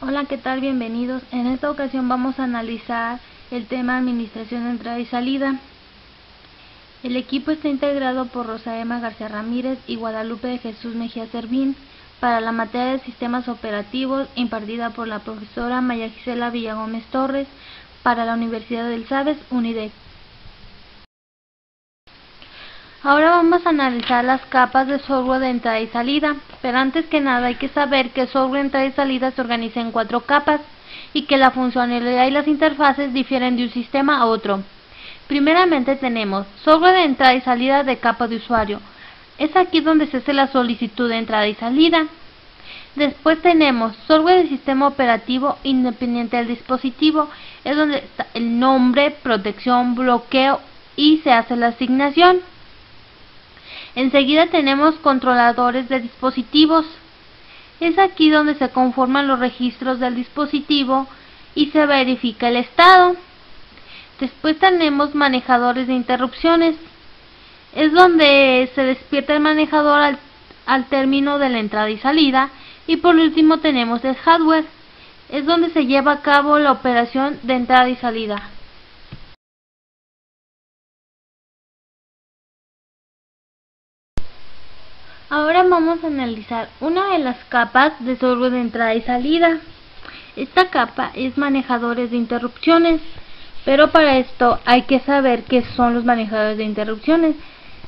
Hola, ¿qué tal? Bienvenidos. En esta ocasión vamos a analizar el tema Administración de entrada y salida. El equipo está integrado por Rosa Emma García Ramírez y Guadalupe de Jesús Mejía Servín para la materia de sistemas operativos impartida por la profesora María Gisela Villagómez Torres para la Universidad del Sabes, UNIDEC. Ahora vamos a analizar las capas de software de entrada y salida, pero antes que nada hay que saber que el software de entrada y salida se organiza en 4 capas y que la funcionalidad y las interfaces difieren de un sistema a otro. Primeramente tenemos software de entrada y salida de capa de usuario. Es aquí donde se hace la solicitud de entrada y salida. Después tenemos software de sistema operativo independiente del dispositivo. Es donde está el nombre, protección, bloqueo y se hace la asignación. Enseguida tenemos controladores de dispositivos. Es aquí donde se conforman los registros del dispositivo y se verifica el estado. Después tenemos manejadores de interrupciones. Es donde se despierta el manejador al término de la entrada y salida. Y por último tenemos el hardware. Es donde se lleva a cabo la operación de entrada y salida. Ahora vamos a analizar una de las capas de software de entrada y salida. Esta capa es manejadores de interrupciones, pero para esto hay que saber qué son los manejadores de interrupciones.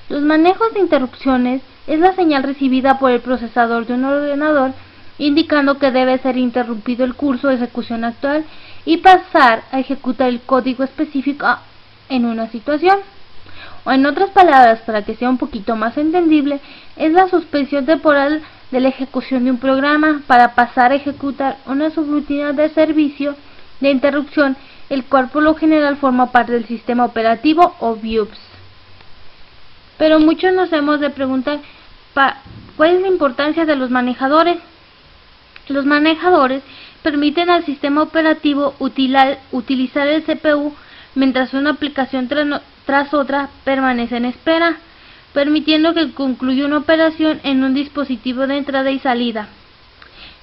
Los manejos de interrupciones es la señal recibida por el procesador de un ordenador indicando que debe ser interrumpido el curso de ejecución actual y pasar a ejecutar el código específico en una situación. O en otras palabras, para que sea un poquito más entendible, es la suspensión temporal de la ejecución de un programa para pasar a ejecutar una subrutina de servicio de interrupción, el cual por lo general forma parte del sistema operativo o BIOS. Pero muchos nos hemos de preguntar, ¿cuál es la importancia de los manejadores? Los manejadores permiten al sistema operativo utilizar el CPU mientras una aplicación tras otra permanece en espera, permitiendo que concluya una operación en un dispositivo de entrada y salida.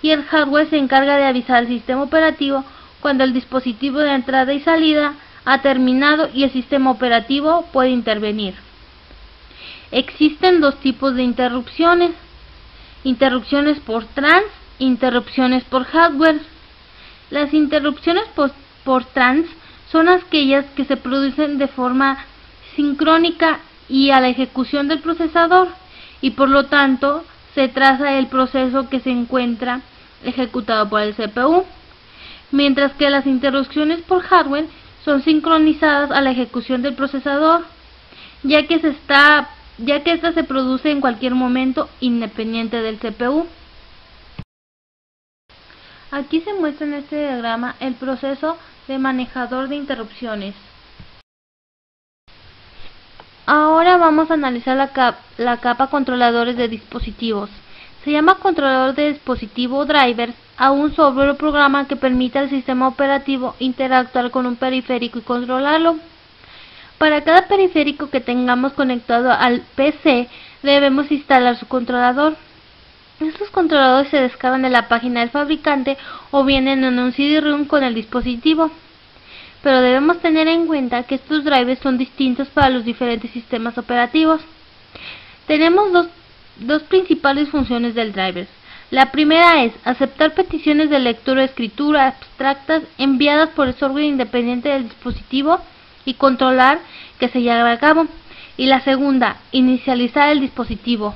Y el hardware se encarga de avisar al sistema operativo cuando el dispositivo de entrada y salida ha terminado y el sistema operativo puede intervenir. Existen dos tipos de interrupciones: interrupciones por trans e interrupciones por hardware. Las interrupciones por trans son aquellas que se producen de forma sincrónica y a la ejecución del procesador, y por lo tanto se traza el proceso que se encuentra ejecutado por el CPU, mientras que las interrupciones por hardware son sincronizadas a la ejecución del procesador, ya que esta se produce en cualquier momento independiente del CPU. Aquí se muestra en este diagrama el proceso de manejador de interrupciones. Ahora vamos a analizar la capa controladores de dispositivos. Se llama controlador de dispositivo o drivers a un software o programa que permite al sistema operativo interactuar con un periférico y controlarlo. Para cada periférico que tengamos conectado al PC debemos instalar su controlador. Estos controladores se descargan de la página del fabricante o vienen en un CD-ROM con el dispositivo. Pero debemos tener en cuenta que estos drivers son distintos para los diferentes sistemas operativos. Tenemos dos principales funciones del driver. La primera es aceptar peticiones de lectura o escritura abstractas enviadas por el software independiente del dispositivo y controlar que se lleve a cabo. Y la segunda, inicializar el dispositivo.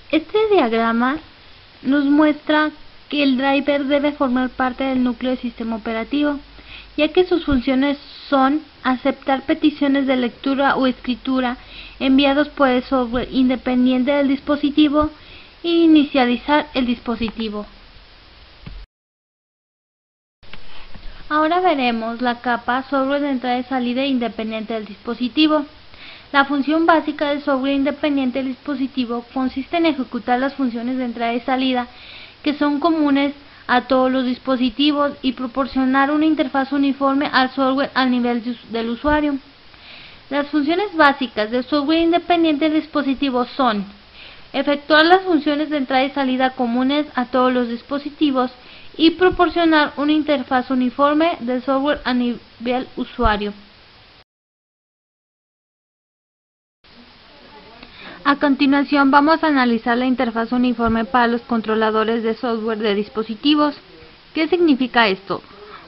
Este diagrama nos muestra que el driver debe formar parte del núcleo del sistema operativo, ya que sus funciones son aceptar peticiones de lectura o escritura enviados por el software independiente del dispositivo e inicializar el dispositivo. Ahora veremos la capa software de entrada y salida independiente del dispositivo. La función básica del software independiente del dispositivo consiste en ejecutar las funciones de entrada y salida que son comunes a todos los dispositivos y proporcionar una interfaz uniforme al software al nivel del usuario. Las funciones básicas del software independiente del dispositivo son efectuar las funciones de entrada y salida comunes a todos los dispositivos y proporcionar una interfaz uniforme de software a nivel usuario. A continuación vamos a analizar la interfaz uniforme para los controladores de software de dispositivos. ¿Qué significa esto?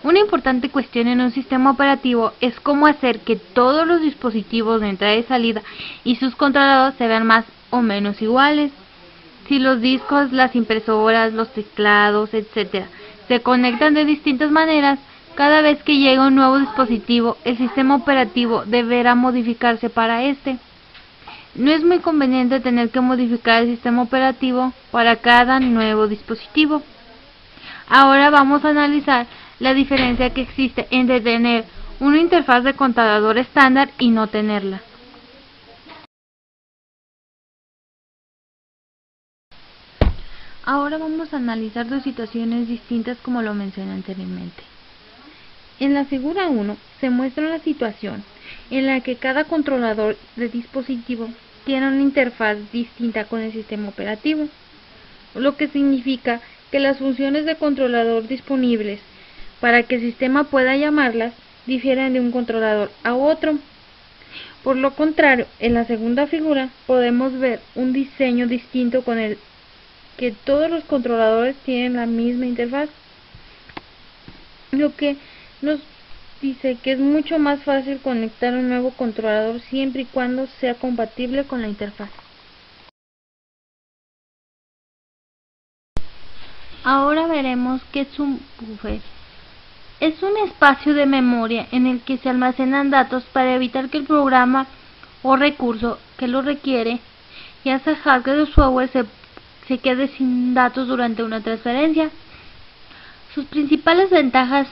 Una importante cuestión en un sistema operativo es cómo hacer que todos los dispositivos de entrada y salida y sus controladores se vean más o menos iguales. Si los discos, las impresoras, los teclados, etc. se conectan de distintas maneras, cada vez que llega un nuevo dispositivo, el sistema operativo deberá modificarse para este. No es muy conveniente tener que modificar el sistema operativo para cada nuevo dispositivo. Ahora vamos a analizar la diferencia que existe entre tener una interfaz de controlador estándar y no tenerla. Ahora vamos a analizar dos situaciones distintas como lo mencioné anteriormente. En la figura 1 se muestra una situación en la que cada controlador de dispositivo tiene una interfaz distinta con el sistema operativo, lo que significa que las funciones de controlador disponibles para que el sistema pueda llamarlas difieren de un controlador a otro. Por lo contrario, en la segunda figura podemos ver un diseño distinto con el que todos los controladores tienen la misma interfaz, lo que nos dice que es mucho más fácil conectar un nuevo controlador siempre y cuando sea compatible con la interfaz. Ahora veremos qué es un buffer. Es un espacio de memoria en el que se almacenan datos para evitar que el programa o recurso que lo requiere, ya sea hardware o software, se quede sin datos durante una transferencia. Sus principales ventajas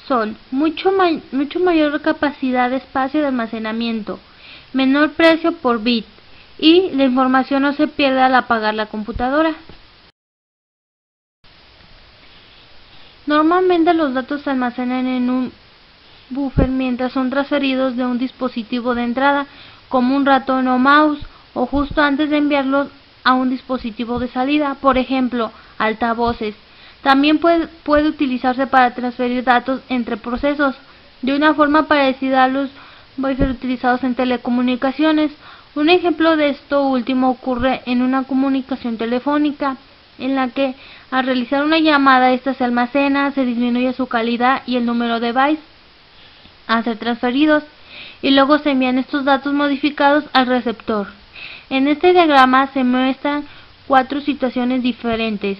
son mucho mayor capacidad de espacio de almacenamiento, menor precio por bit y la información no se pierde al apagar la computadora. Normalmente los datos se almacenan en un buffer mientras son transferidos de un dispositivo de entrada, como un ratón o mouse, o justo antes de enviarlos a un dispositivo de salida, por ejemplo, altavoces. También puede utilizarse para transferir datos entre procesos, de una forma parecida a los buffers utilizados en telecomunicaciones. Un ejemplo de esto último ocurre en una comunicación telefónica, en la que al realizar una llamada esta se almacena, se disminuye su calidad y el número de bytes a ser transferidos, y luego se envían estos datos modificados al receptor. En este diagrama se muestran 4 situaciones diferentes.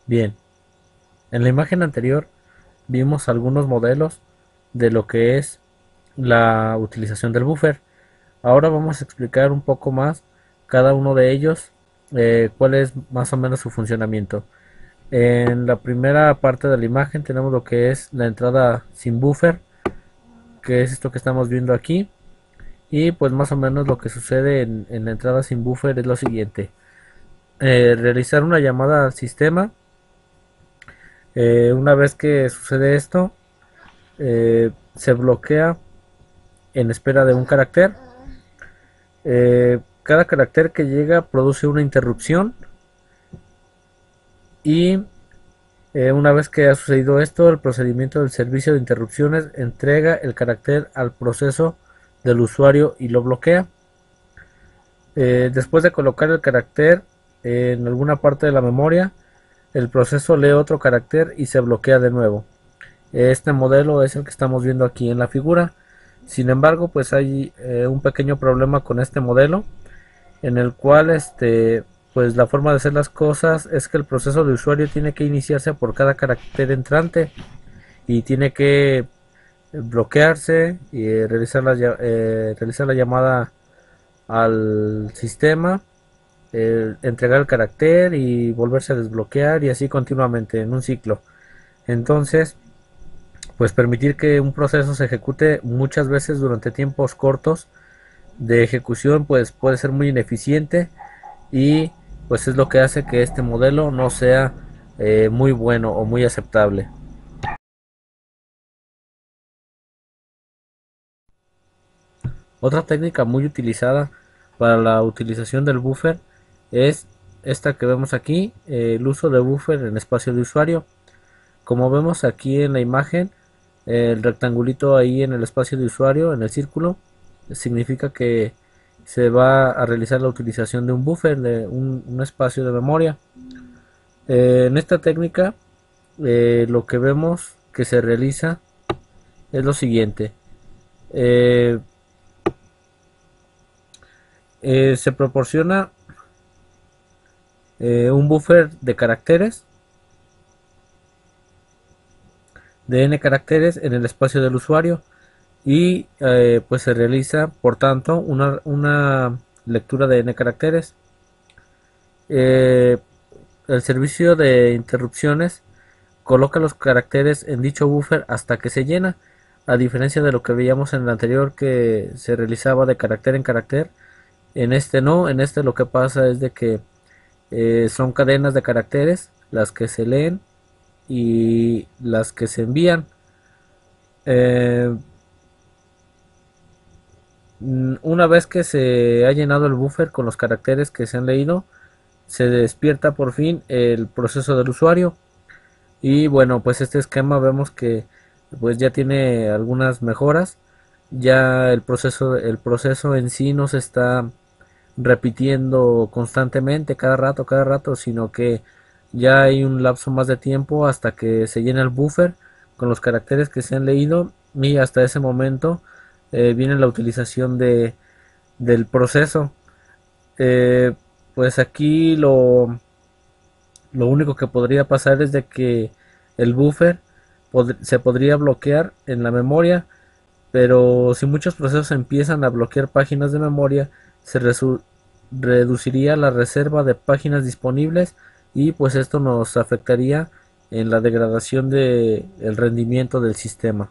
Bien, en la imagen anterior vimos algunos modelos de lo que es la utilización del buffer. Ahora vamos a explicar un poco más cada uno de ellos, cuál es más o menos su funcionamiento. En la primera parte de la imagen tenemos lo que es la entrada sin buffer, que es esto que estamos viendo aquí. Y pues más o menos lo que sucede en la entrada sin buffer es lo siguiente. Realizar una llamada al sistema. Una vez que sucede esto, se bloquea en espera de un carácter. Cada carácter que llega produce una interrupción y una vez que ha sucedido esto, el procedimiento del servicio de interrupciones entrega el carácter al proceso del usuario y lo bloquea. Después de colocar el carácter en alguna parte de la memoria, el proceso lee otro carácter y se bloquea de nuevo. Este modelo es el que estamos viendo aquí en la figura. Sin embargo, pues hay un pequeño problema con este modelo, en el cual pues la forma de hacer las cosas es que el proceso de usuario tiene que iniciarse por cada carácter entrante y tiene que bloquearse y realizar la llamada al sistema, entregar el carácter y volverse a desbloquear, y así continuamente en un ciclo. Entonces, pues permitir que un proceso se ejecute muchas veces durante tiempos cortos de ejecución pues puede ser muy ineficiente, y pues es lo que hace que este modelo no sea muy bueno o muy aceptable. Otra técnica muy utilizada para la utilización del buffer es esta que vemos aquí, el uso de buffer en espacio de usuario. Como vemos aquí en la imagen, el rectangulito ahí en el espacio de usuario, en el círculo, significa que se va a realizar la utilización de un buffer, de un espacio de memoria. En esta técnica, lo que vemos que se realiza es lo siguiente. Eh, Se proporciona un buffer de caracteres, de n caracteres en el espacio del usuario, y pues se realiza por tanto una lectura de n caracteres. Eh, el servicio de interrupciones coloca los caracteres en dicho buffer hasta que se llena, a diferencia de lo que veíamos en el anterior, que se realizaba de carácter en carácter. En este no, en este lo que pasa es de que son cadenas de caracteres las que se leen y las que se envían. Eh, una vez que se ha llenado el buffer con los caracteres que se han leído, se despierta por fin el proceso del usuario. Y bueno, pues este esquema vemos que pues ya tiene algunas mejoras. Ya el proceso en sí no se está repitiendo constantemente cada rato, sino que ya hay un lapso más de tiempo hasta que se llena el buffer con los caracteres que se han leído, y hasta ese momento viene la utilización del proceso. Eh, pues aquí lo único que podría pasar es de que el buffer se podría bloquear en la memoria, pero si muchos procesos empiezan a bloquear páginas de memoria, se reduciría la reserva de páginas disponibles, y pues esto nos afectaría en la degradación del rendimiento del sistema.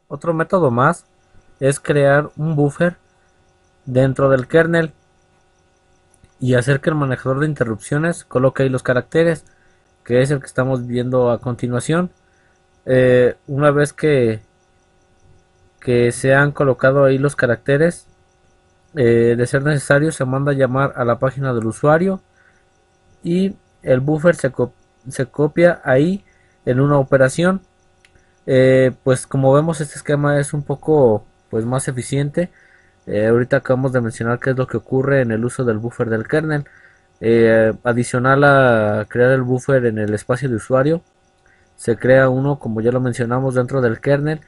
Otro método más es crear un buffer dentro del kernel y hacer que el manejador de interrupciones coloque ahí los caracteres, que es el que estamos viendo a continuación. Una vez que se han colocado ahí los caracteres, de ser necesario se manda a llamar a la página del usuario, y el buffer se copia ahí en una operación. Pues como vemos, este esquema es un poco pues más eficiente. Ahorita acabamos de mencionar qué es lo que ocurre en el uso del buffer del kernel. Adicional a crear el buffer en el espacio de usuario, se crea uno, como ya lo mencionamos, dentro del kernel,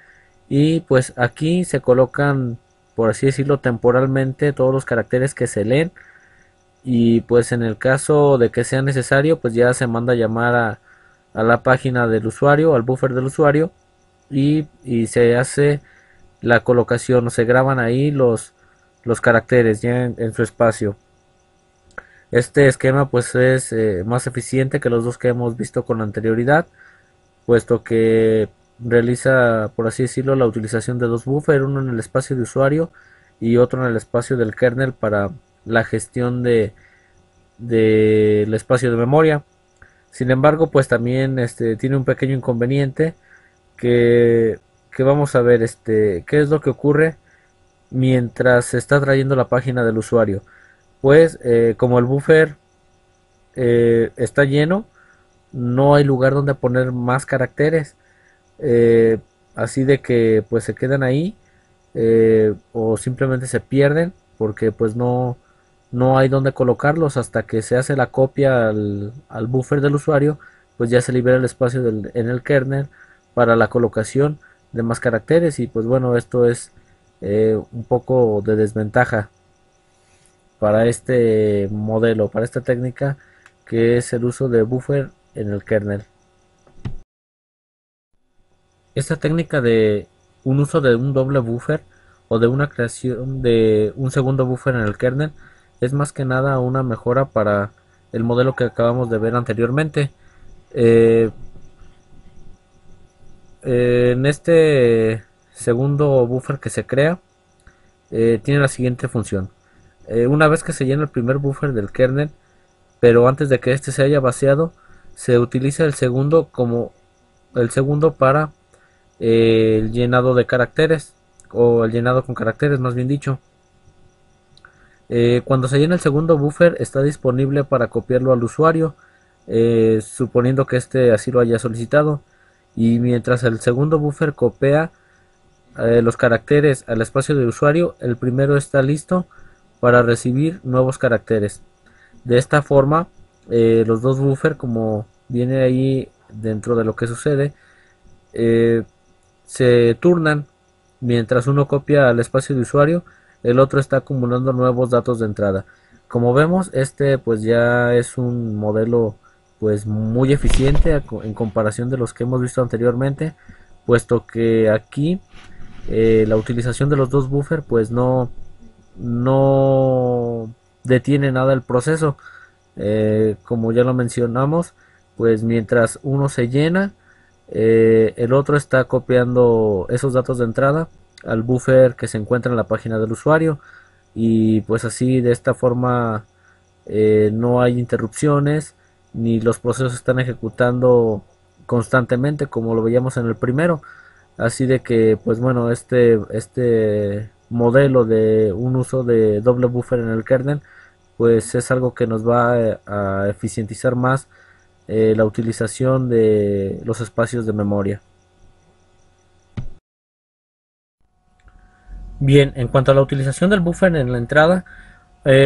y pues aquí se colocan, por así decirlo, temporalmente todos los caracteres que se leen, y pues en el caso de que sea necesario, pues ya se manda a llamar a la página del usuario, al buffer del usuario, y se hace la colocación, o se graban ahí los caracteres ya en su espacio. Este esquema pues es más eficiente que los dos que hemos visto con anterioridad, puesto que realiza, por así decirlo, la utilización de dos buffers, uno en el espacio de usuario y otro en el espacio del kernel para la gestión del espacio de memoria. Sin embargo, pues también tiene un pequeño inconveniente que vamos a ver, qué es lo que ocurre mientras se está trayendo la página del usuario. Pues como el buffer está lleno, no hay lugar donde poner más caracteres, eh, así de que pues se quedan ahí, o simplemente se pierden porque pues no hay donde colocarlos hasta que se hace la copia al buffer del usuario. Pues ya se libera el espacio en el kernel para la colocación de más caracteres, y pues bueno, esto es un poco de desventaja para este modelo, para esta técnica, que es el uso de buffer en el kernel. Esta técnica de un uso de un doble buffer o de una creación de un segundo buffer en el kernel es más que nada una mejora para el modelo que acabamos de ver anteriormente. Eh, en este segundo buffer que se crea, tiene la siguiente función. Una vez que se llena el primer buffer del kernel, pero antes de que este se haya vaciado, se utiliza el segundo para el llenado de caracteres, o el llenado con caracteres más bien dicho. Cuando se llena el segundo buffer está disponible para copiarlo al usuario, suponiendo que éste así lo haya solicitado, y mientras el segundo buffer copia los caracteres al espacio de usuario, el primero está listo para recibir nuevos caracteres. De esta forma, los dos buffers, como viene ahí dentro de lo que sucede, se turnan. Mientras uno copia al espacio de usuario, el otro está acumulando nuevos datos de entrada. Como vemos, este pues ya es un modelo pues muy eficiente en comparación de los que hemos visto anteriormente, puesto que aquí la utilización de los dos buffers pues no detiene nada el proceso. Como ya lo mencionamos, pues mientras uno se llena, el otro está copiando esos datos de entrada al buffer que se encuentra en la página del usuario, y pues así de esta forma no hay interrupciones ni los procesos están ejecutando constantemente como lo veíamos en el primero. Así de que pues bueno, este modelo de un uso de doble buffer en el kernel pues es algo que nos va a eficientizar más la utilización de los espacios de memoria. Bien, en cuanto a la utilización del buffer en la entrada,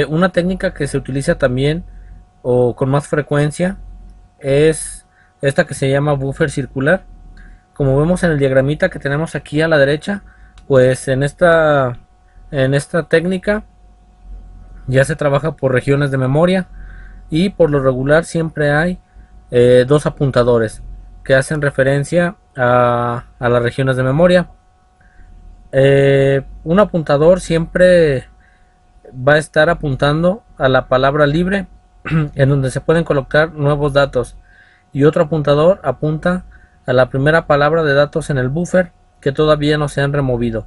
una técnica que se utiliza también o con más frecuencia es esta que se llama buffer circular. Como vemos en el diagramita que tenemos aquí a la derecha, pues en esta técnica ya se trabaja por regiones de memoria, y por lo regular siempre hay dos apuntadores que hacen referencia a las regiones de memoria. Un apuntador siempre va a estar apuntando a la palabra libre en donde se pueden colocar nuevos datos, y otro apuntador apunta a la primera palabra de datos en el buffer que todavía no se han removido.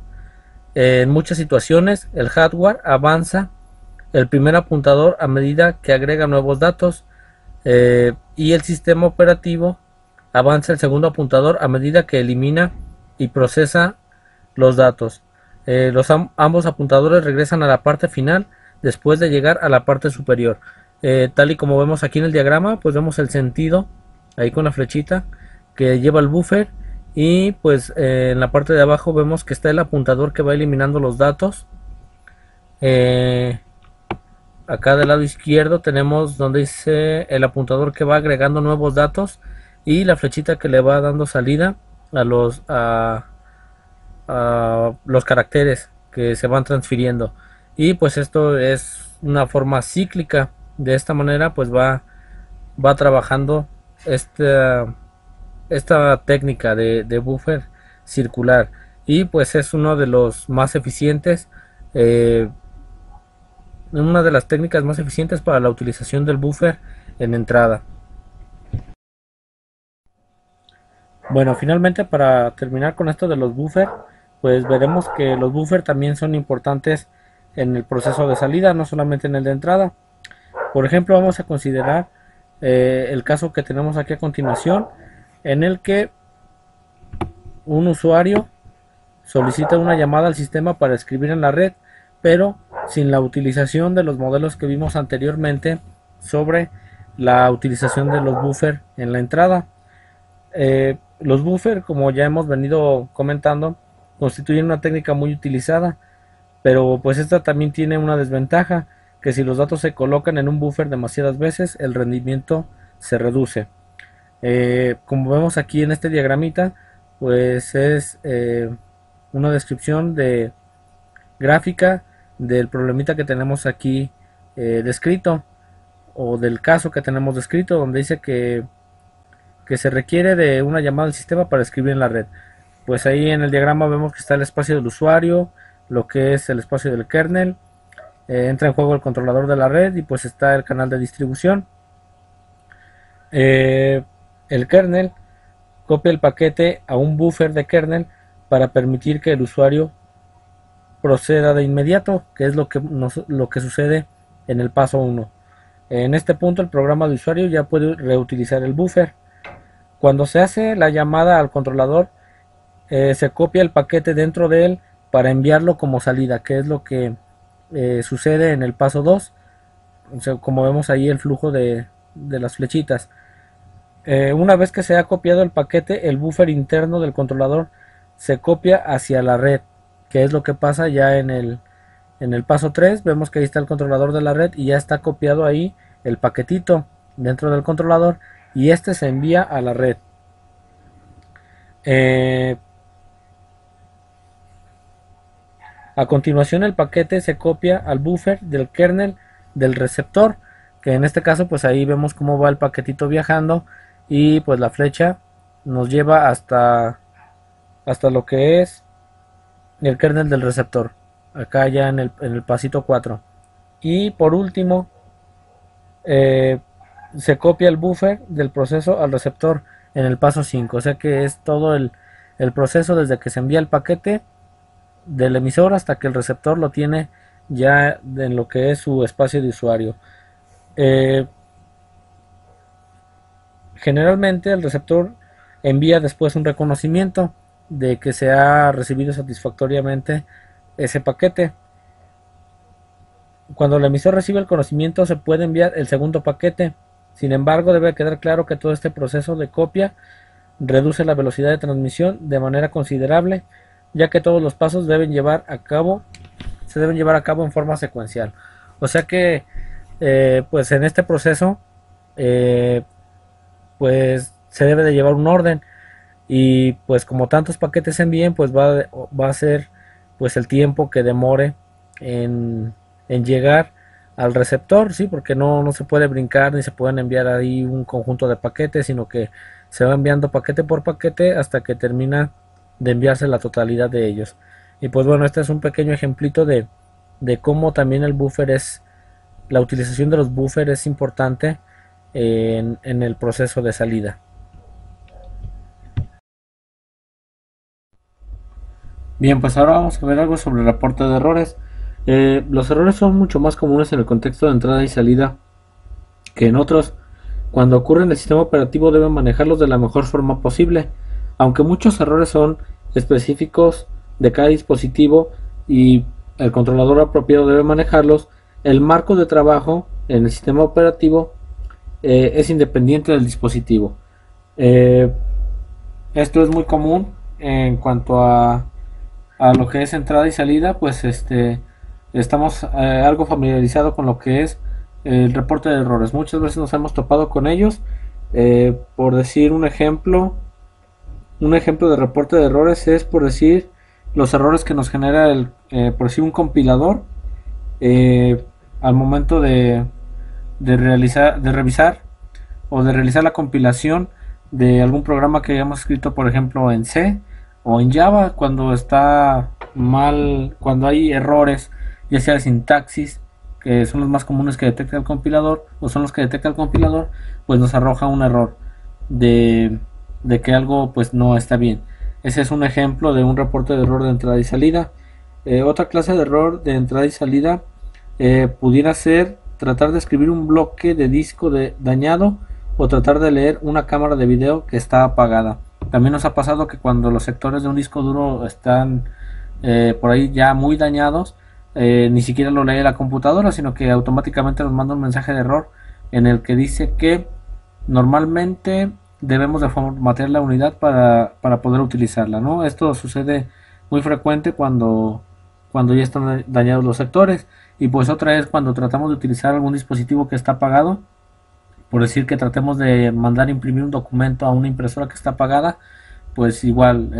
En muchas situaciones el hardware avanza el primer apuntador a medida que agrega nuevos datos, y el sistema operativo avanza el segundo apuntador a medida que elimina y procesa los datos. Ambos apuntadores regresan a la parte final después de llegar a la parte superior. Tal y como vemos aquí en el diagrama, pues vemos el sentido ahí con la flechita que lleva el buffer, y pues en la parte de abajo vemos que está el apuntador que va eliminando los datos. Acá del lado izquierdo tenemos donde dice el apuntador que va agregando nuevos datos, y la flechita que le va dando salida a los caracteres que se van transfiriendo. Y pues esto es una forma cíclica. De esta manera pues va trabajando esta técnica de buffer circular, y pues es uno de los más eficientes, una de las técnicas más eficientes para la utilización del buffer en entrada. Bueno, finalmente, para terminar con esto de los buffers, pues veremos que los buffers también son importantes en el proceso de salida, no solamente en el de entrada. Por ejemplo, vamos a considerar el caso que tenemos aquí a continuación, en el que un usuario solicita una llamada al sistema para escribir en la red, pero sin la utilización de los modelos que vimos anteriormente sobre la utilización de los buffers en la entrada. Los buffers, como ya hemos venido comentando, constituyen una técnica muy utilizada, pero pues esta también tiene una desventaja, que si los datos se colocan en un buffer demasiadas veces, el rendimiento se reduce. Como vemos aquí en este diagramita, pues es una descripción gráfica del problemita que tenemos aquí descrito, o del caso que tenemos descrito, donde dice que se requiere de una llamada al sistema para escribir en la red. Pues ahí en el diagrama vemos que está el espacio del usuario, lo que es el espacio del kernel, entra en juego el controlador de la red, y pues está el canal de distribución. El kernel copia el paquete a un buffer de kernel para permitir que el usuario proceda de inmediato, que es lo que sucede en el paso 1. En este punto el programa de usuario ya puede reutilizar el buffer. Cuando se hace la llamada al controlador, se copia el paquete dentro de él para enviarlo como salida, que es lo que sucede en el paso 2. O sea, como vemos ahí el flujo de las flechitas. Una vez que se ha copiado el paquete, el buffer interno del controlador se copia hacia la red, que es lo que pasa ya en el paso 3. Vemos que ahí está el controlador de la red y ya está copiado ahí el paquetito dentro del controlador, y este se envía a la red. A continuación, el paquete se copia al buffer del kernel del receptor, que en este caso pues ahí vemos cómo va el paquetito viajando, y pues la flecha nos lleva hasta lo que es el kernel del receptor, acá ya en el pasito 4. Y por último, eh, se copia el buffer del proceso al receptor en el paso 5. O sea que es todo el proceso desde que se envía el paquete del emisor hasta que el receptor lo tiene ya en lo que es su espacio de usuario. Eh, Generalmente el receptor envía después un reconocimiento de que se ha recibido satisfactoriamente ese paquete. Cuando el emisor recibe el conocimiento, se puede enviar el segundo paquete. Sin embargo, debe quedar claro que todo este proceso de copia reduce la velocidad de transmisión de manera considerable, ya que todos los pasos se deben llevar a cabo en forma secuencial. O sea que pues en este proceso eh, pues se debe de llevar un orden, y pues como tantos paquetes se envíen, pues va a ser pues el tiempo que demore en llegar al receptor, sí, porque no se puede brincar ni se pueden enviar ahí un conjunto de paquetes, sino que se va enviando paquete por paquete hasta que termina de enviarse la totalidad de ellos. Y pues bueno, este es un pequeño ejemplito de cómo también la utilización de los buffers es importante en el proceso de salida. Bien, pues ahora vamos a ver algo sobre el reporte de errores. Los errores son mucho más comunes en el contexto de entrada y salida que en otros. Cuando ocurre en el sistema operativo, deben manejarlos de la mejor forma posible. Aunque muchos errores son específicos de cada dispositivo y el controlador apropiado debe manejarlos, el marco de trabajo en el sistema operativo es independiente del dispositivo. Eh, Esto es muy común en cuanto a lo que es entrada y salida, pues estamos algo familiarizados con lo que es el reporte de errores. Muchas veces nos hemos topado con ellos. Por decir un ejemplo de reporte de errores es, por decir, los errores que nos genera por decir, un compilador al momento de revisar o de realizar la compilación de algún programa que hayamos escrito, por ejemplo en C o en Java. Cuando está mal, cuando hay errores, ya sea de sintaxis, que son los más comunes que detecta el compilador, o son los que detecta el compilador, pues nos arroja un error de que algo pues no está bien. Ese es un ejemplo de un reporte de error de entrada y salida. Otra clase de error de entrada y salida pudiera ser tratar de escribir un bloque de disco dañado, o tratar de leer una cámara de video que está apagada. También nos ha pasado que cuando los sectores de un disco duro están por ahí ya muy dañados, ni siquiera lo lee la computadora, sino que automáticamente nos manda un mensaje de error en el que dice que normalmente debemos de formatear la unidad para poder utilizarla, ¿no? Esto sucede muy frecuente cuando ya están dañados los sectores. Y pues otra es cuando tratamos de utilizar algún dispositivo que está apagado, por decir que tratemos de mandar imprimir un documento a una impresora que está apagada, pues igual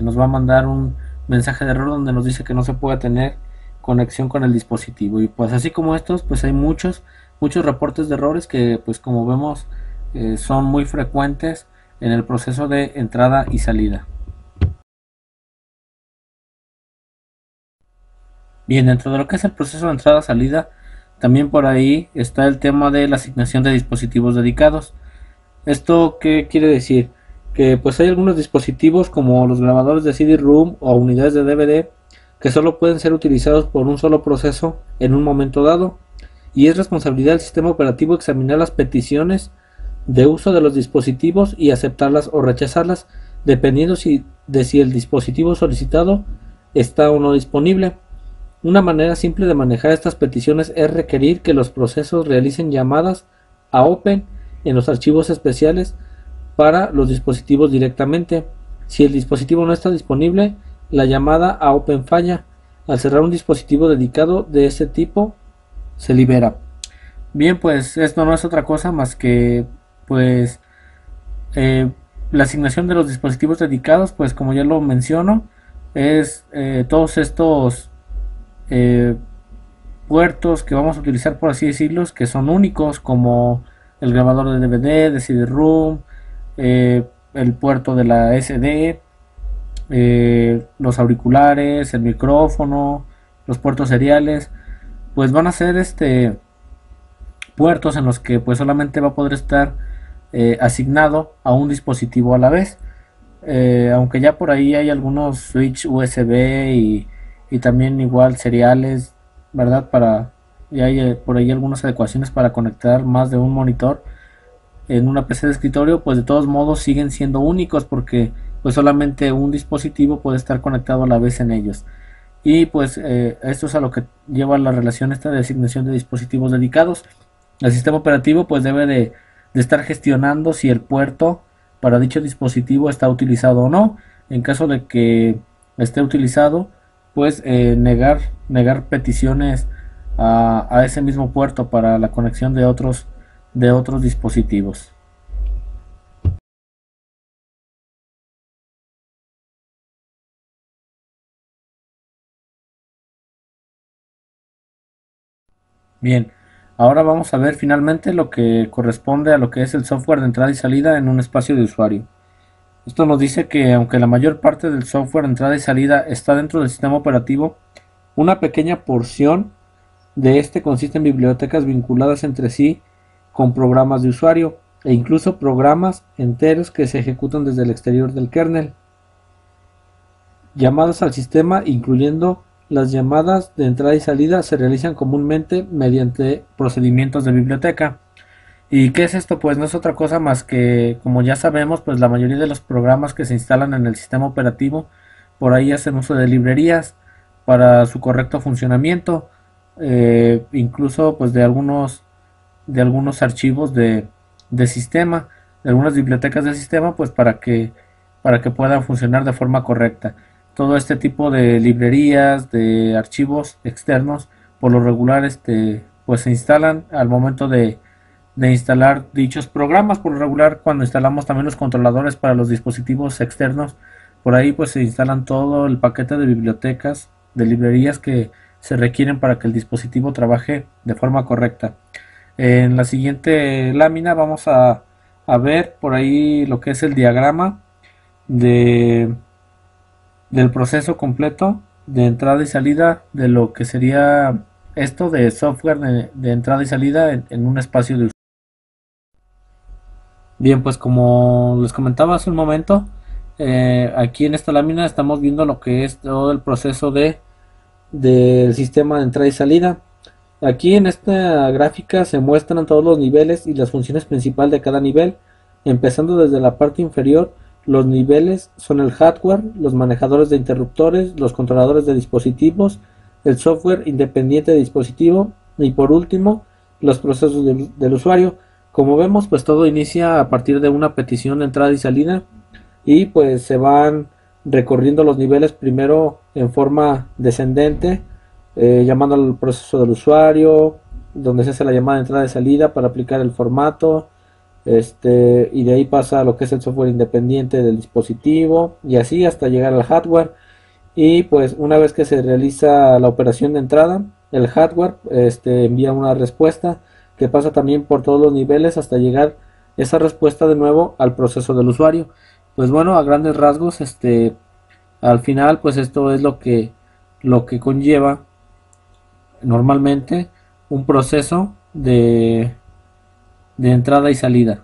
nos va a mandar un mensaje de error donde nos dice que no se puede tener conexión con el dispositivo. Y pues así como estos, pues hay muchos reportes de errores que, pues como vemos, son muy frecuentes en el proceso de entrada y salida. Bien, dentro de lo que es el proceso de entrada-salida, también por ahí está el tema de la asignación de dispositivos dedicados. ¿Esto qué quiere decir? Que pues hay algunos dispositivos como los grabadores de CD-ROOM o unidades de DVD que solo pueden ser utilizados por un solo proceso en un momento dado, y es responsabilidad del sistema operativo examinar las peticiones de uso de los dispositivos y aceptarlas o rechazarlas, dependiendo de si el dispositivo solicitado está o no disponible. Una manera simple de manejar estas peticiones es requerir que los procesos realicen llamadas a Open en los archivos especiales para los dispositivos directamente. Si el dispositivo no está disponible, la llamada a Open falla. Al cerrar un dispositivo dedicado de este tipo, se libera. Bien, pues esto no es otra cosa más que pues la asignación de los dispositivos dedicados, pues como ya lo menciono, es todos estos eh, puertos que vamos a utilizar, por así decirlos, que son únicos, como el grabador de DVD, de CD-ROOM, el puerto de la SD, los auriculares, el micrófono, los puertos seriales, pues van a ser puertos en los que pues solamente va a poder estar asignado a un dispositivo a la vez. Aunque ya por ahí hay algunos switch USB y también igual seriales, ¿verdad? Y hay por ahí algunas adecuaciones para conectar más de un monitor en una PC de escritorio, pues de todos modos siguen siendo únicos porque pues solamente un dispositivo puede estar conectado a la vez en ellos. Y pues esto es a lo que lleva la relación esta de asignación de dispositivos dedicados. El sistema operativo pues debe de estar gestionando si el puerto para dicho dispositivo está utilizado o no. En caso de que esté utilizado, pues negar peticiones a ese mismo puerto para la conexión de otros dispositivos. Bien, ahora vamos a ver finalmente lo que corresponde a lo que es el software de entrada y salida en un espacio de usuario. Esto nos dice que aunque la mayor parte del software de entrada y salida está dentro del sistema operativo, una pequeña porción de este consiste en bibliotecas vinculadas entre sí con programas de usuario e incluso programas enteros que se ejecutan desde el exterior del kernel. Llamadas al sistema, incluyendo las llamadas de entrada y salida, se realizan comúnmente mediante procedimientos de biblioteca. ¿Y qué es esto? Pues no es otra cosa más que, como ya sabemos, pues la mayoría de los programas que se instalan en el sistema operativo por ahí hacen uso de librerías para su correcto funcionamiento, incluso pues de algunos archivos de sistema, de algunas bibliotecas de sistema, pues para que puedan funcionar de forma correcta. Todo este tipo de librerías, de archivos externos, por lo regular, pues se instalan al momento de instalar dichos programas. Por lo regular, cuando instalamos también los controladores para los dispositivos externos, por ahí pues se instalan todo el paquete de bibliotecas, de librerías que se requieren para que el dispositivo trabaje de forma correcta. En la siguiente lámina vamos a ver por ahí lo que es el diagrama de, del proceso completo de entrada y salida de lo que sería esto de software de entrada y salida en un espacio de uso. Bien, pues como les comentaba hace un momento, aquí en esta lámina estamos viendo lo que es todo el proceso del sistema de entrada y salida. Aquí en esta gráfica se muestran todos los niveles y las funciones principales de cada nivel. Empezando desde la parte inferior, los niveles son el hardware, los manejadores de interruptores, los controladores de dispositivos, el software independiente de dispositivo y por último los procesos del usuario. Como vemos, pues todo inicia a partir de una petición de entrada y salida y pues se van recorriendo los niveles primero en forma descendente, llamando al proceso del usuario, donde se hace la llamada de entrada y salida para aplicar el formato, y de ahí pasa a lo que es el software independiente del dispositivo y así hasta llegar al hardware. Y pues una vez que se realiza la operación de entrada, el hardware envía una respuesta que pasa también por todos los niveles hasta llegar esa respuesta de nuevo al proceso del usuario. Pues bueno, a grandes rasgos, al final pues esto es lo que conlleva normalmente un proceso de entrada y salida.